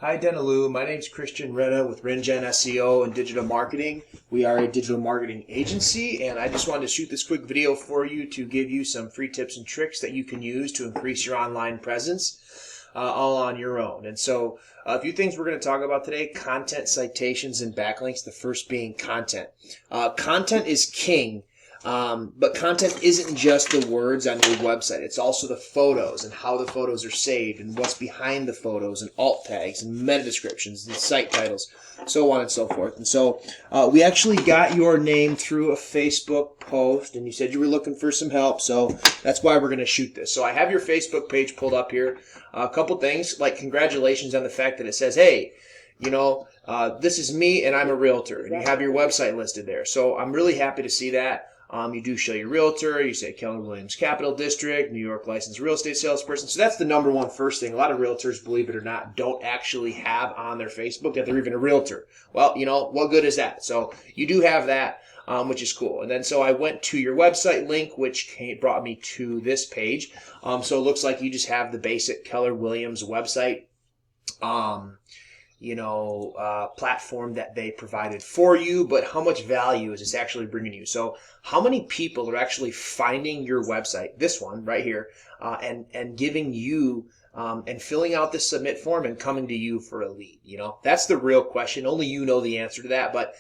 Hi Dennilu, my name's Christian Retta with RenGen SEO and Digital Marketing. We are a digital marketing agency, and I just wanted to shoot this quick video for you to give you some free tips and tricks that you can use to increase your online presence all on your own. And so a few things we're going to talk about today: content, citations, and backlinks. The first being content. Content is king. But content isn't just the words on your website. It's also the photos and how the photos are saved and what's behind the photos and alt tags and meta descriptions and site titles, so on and so forth. And so we actually got your name through a Facebook post, and you said you were looking for some help, so that's why we're going to shoot this. So I have your Facebook page pulled up here. A couple things, like congratulations on the fact that it says, hey, this is me and I'm a realtor, and you have your website listed there. So I'm really happy to see that. You do show your realtor. You say Keller Williams Capital District, New York licensed real estate salesperson. So that's the number one first thing. A lot of realtors, believe it or not, don't actually have on their Facebook that they're even a realtor. Well, what good is that? So you do have that, which is cool. And then so I went to your website link, which brought me to this page. So it looks like you just have the basic Keller Williams website. Platform that they provided for you, but how much value is this actually bringing you? So how many people are actually finding your website, this one right here, and giving you and filling out this submit form and coming to you for a lead? That's the real question. Only you know the answer to that. But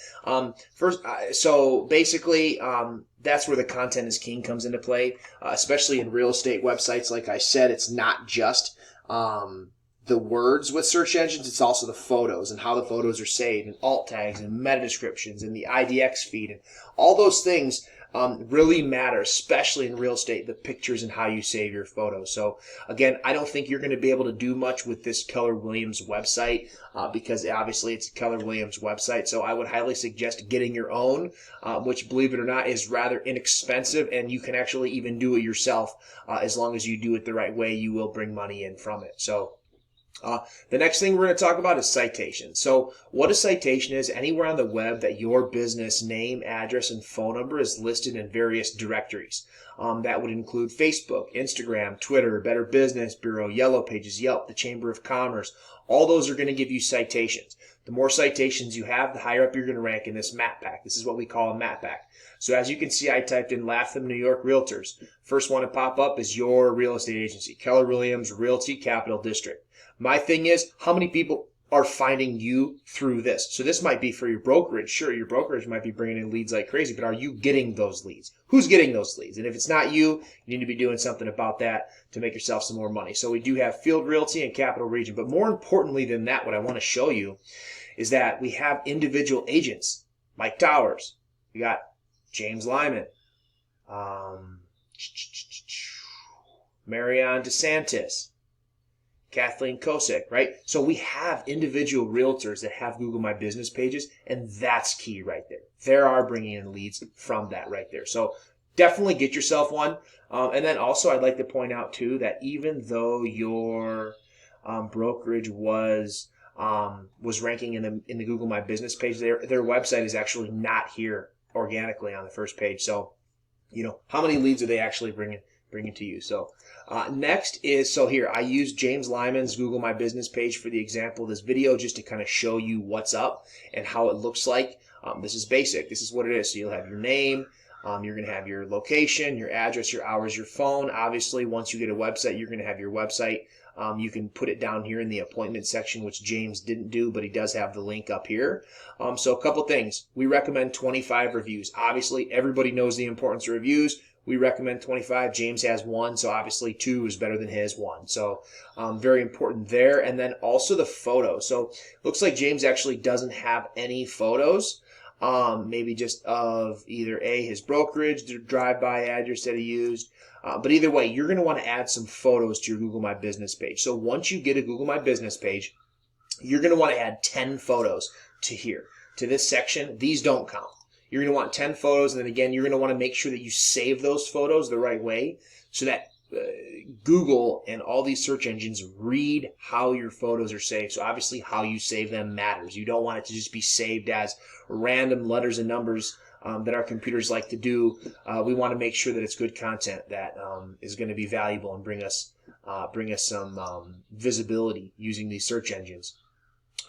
so basically, that's where the content is king comes into play, especially in real estate websites. Like I said, it's not just the words with search engines, it's also the photos and how the photos are saved and alt tags and meta descriptions and the IDX feed, and all those things really matter, especially in real estate, the pictures and how you save your photos. So again, I don't think you're going to be able to do much with this Keller Williams website because obviously it's a Keller Williams website. So I would highly suggest getting your own, which, believe it or not, is rather inexpensive, and you can actually even do it yourself. As long as you do it the right way, you will bring money in from it. So the next thing we're going to talk about is citation. So what a citation is: anywhere on the web that your business name, address, and phone number is listed in various directories. That would include Facebook, Instagram, Twitter, Better Business Bureau, Yellow Pages, Yelp, the Chamber of Commerce. All those are going to give you citations. The more citations you have, the higher up you're going to rank in this map pack. This is what we call a map pack. So as you can see, I typed in Latham, New York Realtors. First one to pop up is your real estate agency, Keller Williams Realty Capital District. My thing is, how many people are finding you through this? So this might be for your brokerage. Sure, your brokerage might be bringing in leads like crazy, but are you getting those leads? Who's getting those leads? And if it's not you, you need to be doing something about that to make yourself some more money. So we do have Field Realty and Capital Region. But more importantly than that, what I want to show you is that we have individual agents. Mike Towers. We got James Lyman. Marianne DeSantis. Kathleen Kosick, right? So we have individual realtors that have Google My Business pages, and that's key right there. They are bringing in leads from that right there. So definitely get yourself one. And then also I'd like to point out too that even though your brokerage was ranking in the Google My Business page, their website is actually not here organically on the first page. So how many leads are they actually bringing to you? So next is, so here I use James Lyman's Google My Business page for the example of this video, just to kind of show you what's up and how it looks like. This is basic. This is what it is. So you'll have your name. You're going to have your location, your address, your hours, your phone. Obviously, once you get a website, you're going to have your website. You can put it down here in the appointment section, which James didn't do, but he does have the link up here. So a couple things. We recommend 25 reviews. Obviously, everybody knows the importance of reviews. We recommend 25. James has 1, so obviously 2 is better than his 1. So very important there. And then also the photo. So looks like James actually doesn't have any photos. Maybe just of either his brokerage, the drive-by address that he used. But either way, you're going to want to add some photos to your Google My Business page. So once you get a Google My Business page, you're going to want to add 10 photos to here, to this section. These don't count. You're going to want 10 photos, and then again, you're going to want to make sure that you save those photos the right way so that Google and all these search engines read how your photos are saved. So obviously how you save them matters. You don't want it to just be saved as random letters and numbers that our computers like to do. We want to make sure that it's good content that is going to be valuable and bring us some visibility using these search engines.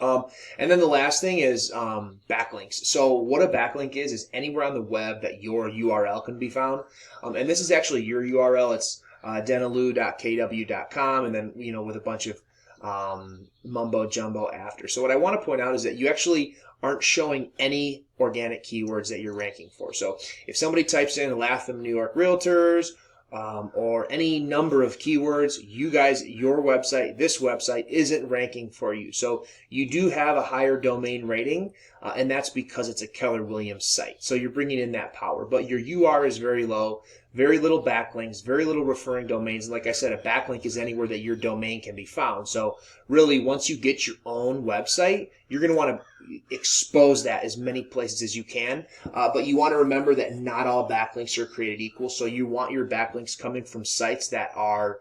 And then the last thing is backlinks. So what a backlink is anywhere on the web that your URL can be found. And this is actually your URL. It's dennilu.kw.com, and then with a bunch of mumbo jumbo after. So what I want to point out is that you actually aren't showing any organic keywords that you're ranking for. So if somebody types in Latham New York Realtors, or any number of keywords, your website, this website isn't ranking for you. So you do have a higher domain rating, and that's because it's a Keller Williams site. So you're bringing in that power, but your UR is very low, very little backlinks, very little referring domains. And like I said, a backlink is anywhere that your domain can be found. So really, once you get your own website, you're going to want to expose that as many places as you can. But you want to remember that not all backlinks are created equal. So you want your backlinks coming from sites that are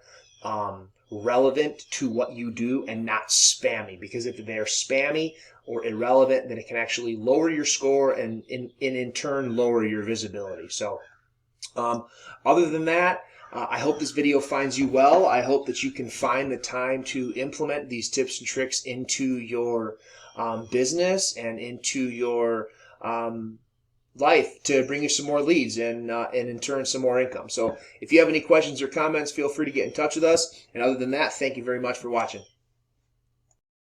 relevant to what you do and not spammy. Because if they're spammy or irrelevant, then it can actually lower your score and in turn lower your visibility. So other than that, I hope this video finds you well. I hope that you can find the time to implement these tips and tricks into your business and into your life to bring you some more leads and in turn some more income. So if you have any questions or comments, feel free to get in touch with us. And other than that, thank you very much for watching.